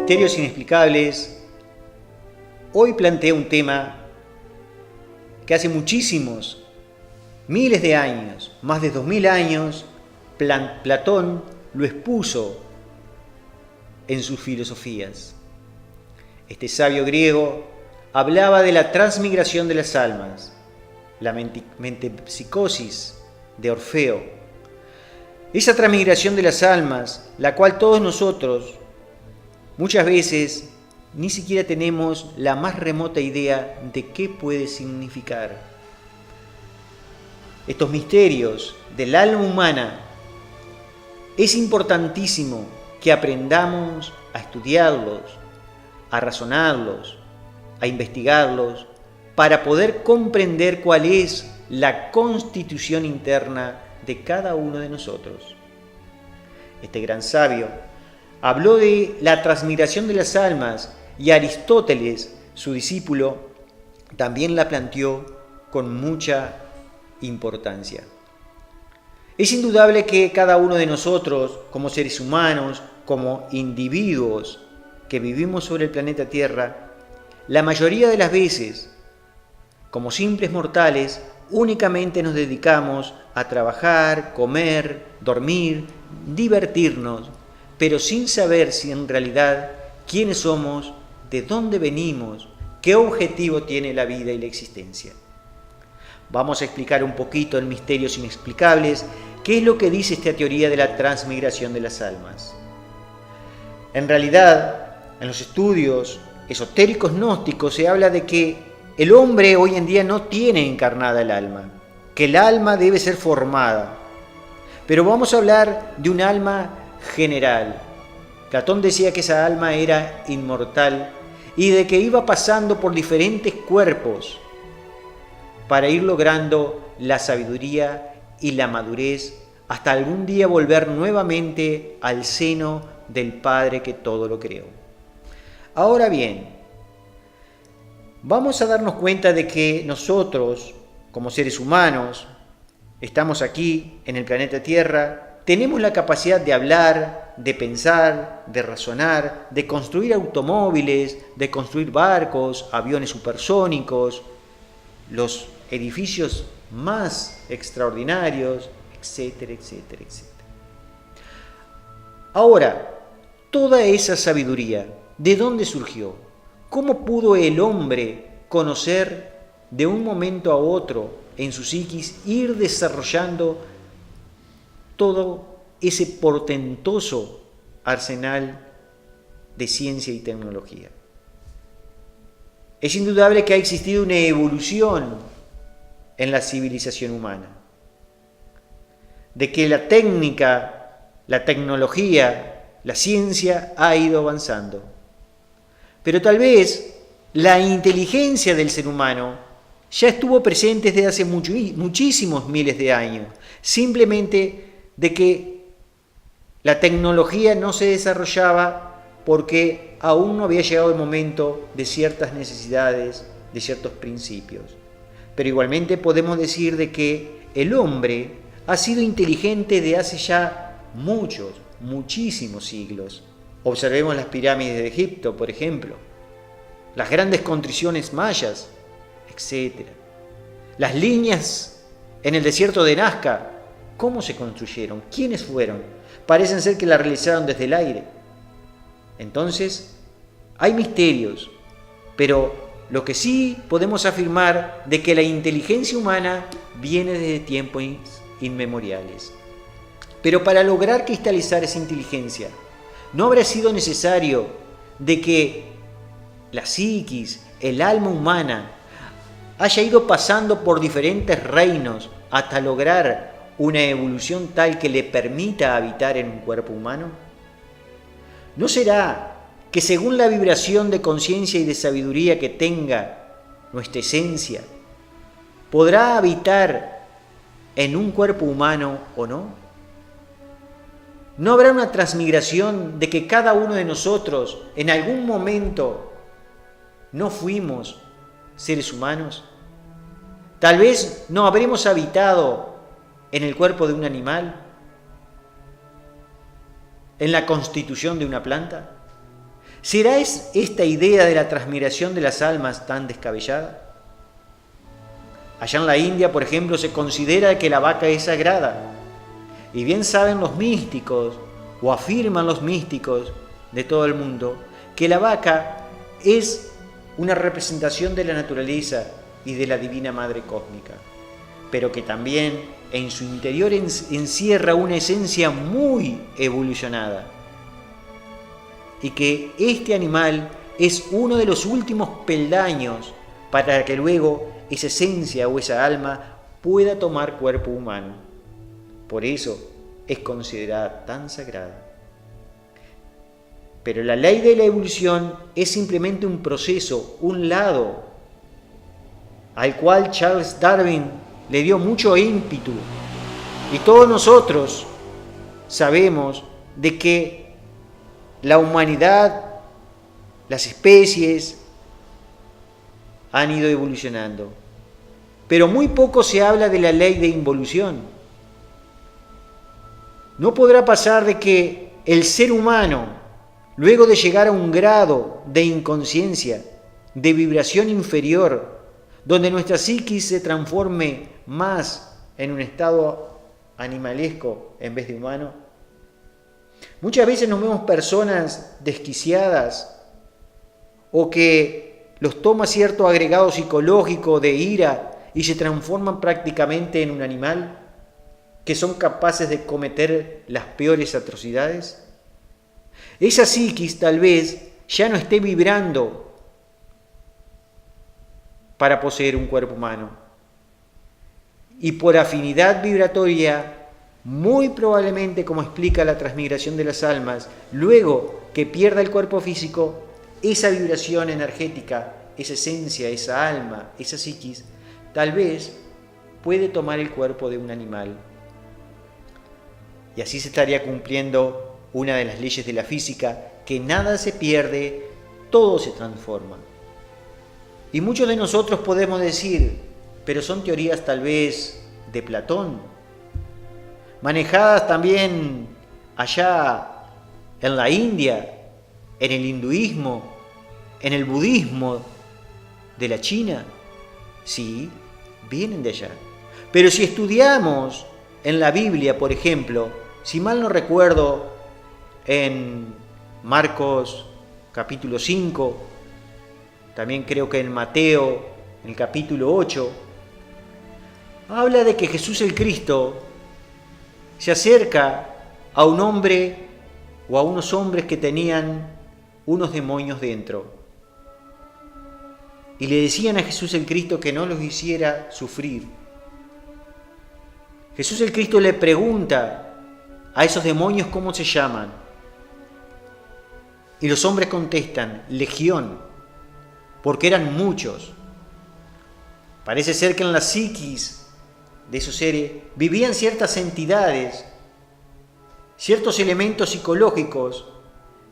Misterios inexplicables, hoy plantea un tema que hace muchísimos, miles de años, más de 2000 años, Platón lo expuso en sus filosofías. Este sabio griego hablaba de la transmigración de las almas, la metempsicosis de Orfeo. Esa transmigración de las almas, la cual todos nosotros muchas veces ni siquiera tenemos la más remota idea de qué puede significar. Estos misterios del alma humana es importantísimo que aprendamos a estudiarlos, a razonarlos, a investigarlos, para poder comprender cuál es la constitución interna de cada uno de nosotros. Este gran sabio habló de la transmigración de las almas y Aristóteles, su discípulo, también la planteó con mucha importancia. Es indudable que cada uno de nosotros, como seres humanos, como individuos que vivimos sobre el planeta Tierra, la mayoría de las veces, como simples mortales, únicamente nos dedicamos a trabajar, comer, dormir, divertirnos, pero sin saber si en realidad quiénes somos, de dónde venimos, qué objetivo tiene la vida y la existencia. Vamos a explicar un poquito en Misterios Inexplicables qué es lo que dice esta teoría de la transmigración de las almas. En realidad, en los estudios esotéricos gnósticos se habla de que el hombre hoy en día no tiene encarnada el alma, que el alma debe ser formada. Pero vamos a hablar de un alma general. Platón decía que esa alma era inmortal y de que iba pasando por diferentes cuerpos para ir logrando la sabiduría y la madurez hasta algún día volver nuevamente al seno del Padre que todo lo creó. Ahora bien, vamos a darnos cuenta de que nosotros, como seres humanos, estamos aquí en el planeta Tierra, tenemos la capacidad de hablar, de pensar, de razonar, de construir automóviles, de construir barcos, aviones supersónicos, los edificios más extraordinarios, etcétera, etcétera, etcétera. Ahora, toda esa sabiduría, ¿de dónde surgió? ¿Cómo pudo el hombre conocer de un momento a otro en su psiquis ir desarrollando todo ese portentoso arsenal de ciencia y tecnología? Es indudable que ha existido una evolución en la civilización humana, de que la técnica, la tecnología, la ciencia ha ido avanzando. Pero tal vez la inteligencia del ser humano ya estuvo presente desde hace muchísimos miles de años, simplemente de que la tecnología no se desarrollaba porque aún no había llegado el momento de ciertas necesidades, de ciertos principios. Pero igualmente podemos decir de que el hombre ha sido inteligente de hace ya muchísimos siglos. Observemos las pirámides de Egipto, por ejemplo, las grandes construcciones mayas, etc. Las líneas en el desierto de Nazca, ¿cómo se construyeron? ¿Quiénes fueron? Parecen ser que la realizaron desde el aire. Entonces, hay misterios, pero lo que sí podemos afirmar de que la inteligencia humana viene desde tiempos inmemoriales. Pero para lograr cristalizar esa inteligencia, ¿no habrá sido necesario de que la psiquis, el alma humana, haya ido pasando por diferentes reinos hasta lograr una evolución tal que le permita habitar en un cuerpo humano? ¿No será que según la vibración de conciencia y de sabiduría que tenga nuestra esencia, podrá habitar en un cuerpo humano o no? ¿No habrá una transmigración de que cada uno de nosotros en algún momento no fuimos seres humanos? Tal vez no habremos habitado en el cuerpo de un animal, en la constitución de una planta. ¿Será esta idea de la transmigración de las almas tan descabellada? Allá en la India, por ejemplo, se considera que la vaca es sagrada. Y bien saben los místicos, o afirman los místicos de todo el mundo, que la vaca es una representación de la naturaleza y de la divina madre cósmica, pero que también en su interior encierra una esencia muy evolucionada, y que este animal es uno de los últimos peldaños para que luego esa esencia o esa alma pueda tomar cuerpo humano. Por eso es considerada tan sagrada. Pero la ley de la evolución es simplemente un proceso, un lado, al cual Charles Darwin le dio mucho ímpetu. Y todos nosotros sabemos de que la humanidad, las especies, han ido evolucionando. Pero muy poco se habla de la ley de involución. No podrá pasar de que el ser humano, luego de llegar a un grado de inconsciencia, de vibración inferior, donde nuestra psiquis se transforme más en un estado animalesco en vez de humano. Muchas veces nos vemos personas desquiciadas o que los toma cierto agregado psicológico de ira y se transforman prácticamente en un animal, que son capaces de cometer las peores atrocidades. Esa psiquis tal vez ya no esté vibrando para poseer un cuerpo humano. Y por afinidad vibratoria, muy probablemente, como explica la transmigración de las almas, luego que pierda el cuerpo físico, esa vibración energética, esa esencia, esa alma, esa psiquis, tal vez puede tomar el cuerpo de un animal. Y así se estaría cumpliendo una de las leyes de la física, que nada se pierde, todo se transforma. Y muchos de nosotros podemos decir, pero son teorías tal vez de Platón, manejadas también allá en la India, en el hinduismo, en el budismo de la China. Sí, vienen de allá. Pero si estudiamos en la Biblia, por ejemplo, si mal no recuerdo, en Marcos capítulo 5, también creo que en Mateo, en el capítulo 8, habla de que Jesús el Cristo se acerca a un hombre o a unos hombres que tenían unos demonios dentro. Y le decían a Jesús el Cristo que no los hiciera sufrir. Jesús el Cristo le pregunta a esos demonios cómo se llaman. Y los hombres contestan, legión, porque eran muchos. Parece ser que en la psiquis de esos seres vivían ciertas entidades, ciertos elementos psicológicos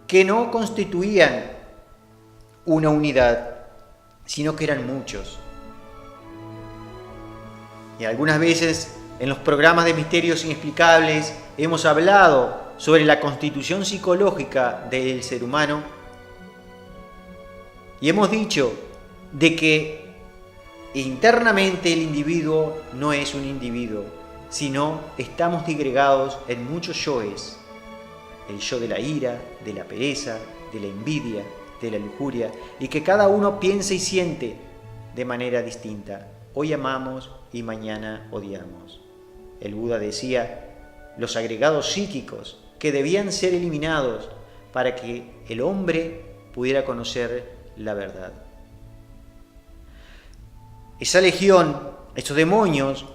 que no constituían una unidad, sino que eran muchos. Y algunas veces en los programas de Misterios Inexplicables hemos hablado sobre la constitución psicológica del ser humano y hemos dicho de que internamente el individuo no es un individuo, sino estamos disgregados en muchos yoes. El yo de la ira, de la pereza, de la envidia, de la lujuria, y que cada uno piensa y siente de manera distinta. Hoy amamos y mañana odiamos. El Buda decía, los agregados psíquicos que debían ser eliminados para que el hombre pudiera conocer la verdad. Esa legión, estos demonios,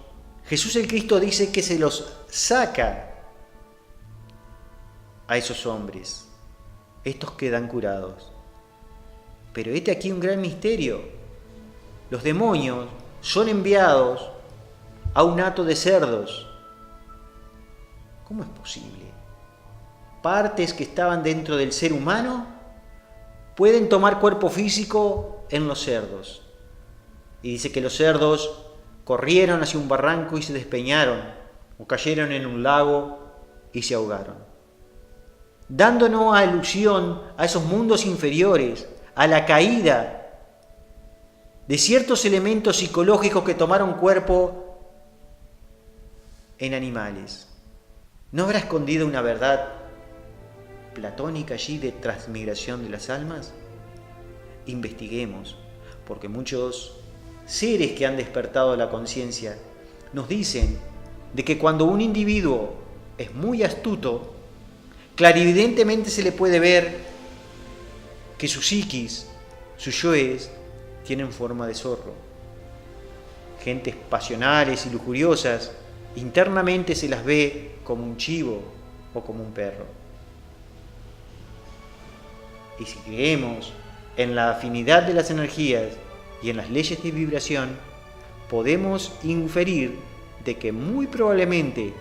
Jesús el Cristo dice que se los saca a esos hombres. Estos quedan curados. Pero este aquí un gran misterio. Los demonios son enviados a un hato de cerdos. ¿Cómo es posible? Partes que estaban dentro del ser humano pueden tomar cuerpo físico en los cerdos. Y dice que los cerdos corrieron hacia un barranco y se despeñaron, o cayeron en un lago y se ahogaron. dándonos alusión a esos mundos inferiores, a la caída de ciertos elementos psicológicos que tomaron cuerpo en animales. ¿No habrá escondido una verdad platónica allí de transmigración de las almas? Investiguemos, porque muchos seres que han despertado la conciencia nos dicen de que cuando un individuo es muy astuto, clarividentemente se le puede ver que su psiquis, sus yoes, tienen forma de zorro. Gentes pasionales y lujuriosas, internamente se las ve como un chivo o como un perro. Y si creemos en la afinidad de las energías y en las leyes de vibración, podemos inferir de que muy probablemente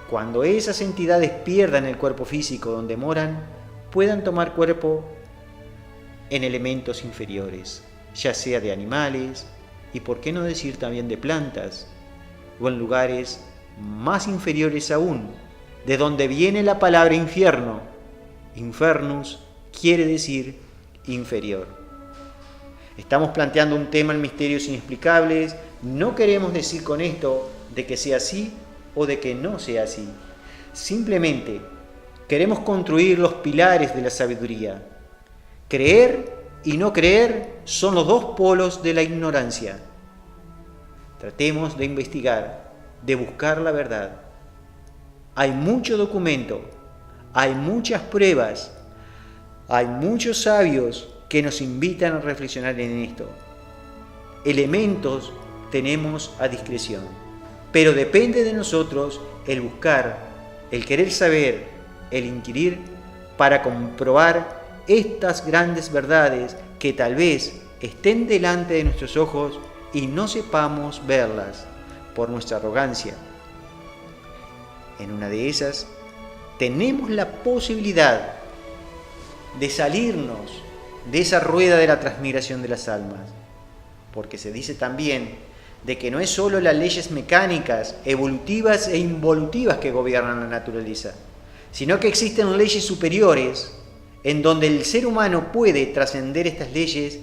cuando esas entidades pierdan el cuerpo físico donde moran, puedan tomar cuerpo en elementos inferiores, ya sea de animales y por qué no decir también de plantas, o en lugares más inferiores aún, de donde viene la palabra infierno. Infernus quiere decir inferior. Estamos planteando un tema en misterios inexplicables. No queremos decir con esto de que sea así o de que no sea así. Simplemente queremos construir los pilares de la sabiduría. Creer y no creer son los dos polos de la ignorancia. Tratemos de investigar, de buscar la verdad. Hay mucho documento, hay muchas pruebas, hay muchos sabios que nos invitan a reflexionar en esto. Elementos tenemos a discreción, pero depende de nosotros el buscar, el querer saber, el inquirir para comprobar estas grandes verdades que tal vez estén delante de nuestros ojos y no sepamos verlas por nuestra arrogancia. En una de esas tenemos la posibilidad de salirnos de esa rueda de la transmigración de las almas, porque se dice también de que no es solo las leyes mecánicas, evolutivas e involutivas que gobiernan la naturaleza, sino que existen leyes superiores en donde el ser humano puede trascender estas leyes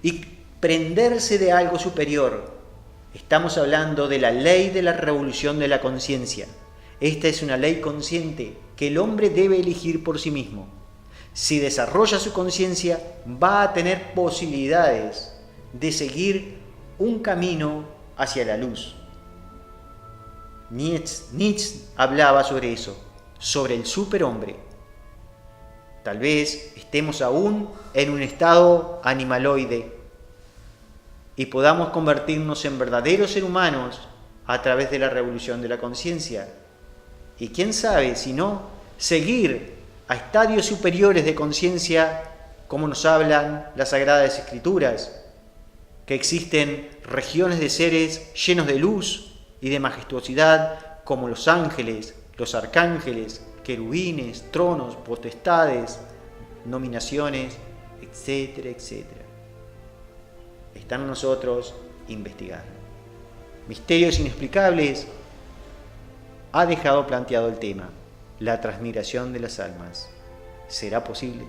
y prenderse de algo superior. Estamos hablando de la ley de la revolución de la conciencia. Esta es una ley consciente que el hombre debe elegir por sí mismo. Si desarrolla su conciencia, va a tener posibilidades de seguir un camino hacia la luz. Nietzsche hablaba sobre eso, sobre el superhombre. Tal vez estemos aún en un estado animaloide y podamos convertirnos en verdaderos seres humanos a través de la revolución de la conciencia. Y quién sabe, si no, seguir a estadios superiores de conciencia, como nos hablan las Sagradas Escrituras, que existen regiones de seres llenos de luz y de majestuosidad, como los ángeles, los arcángeles, querubines, tronos, potestades, nominaciones, etcétera, etcétera. Está en nosotros investigar. Misterios Inexplicables ha dejado planteado el tema, la transmigración de las almas. ¿Será posible?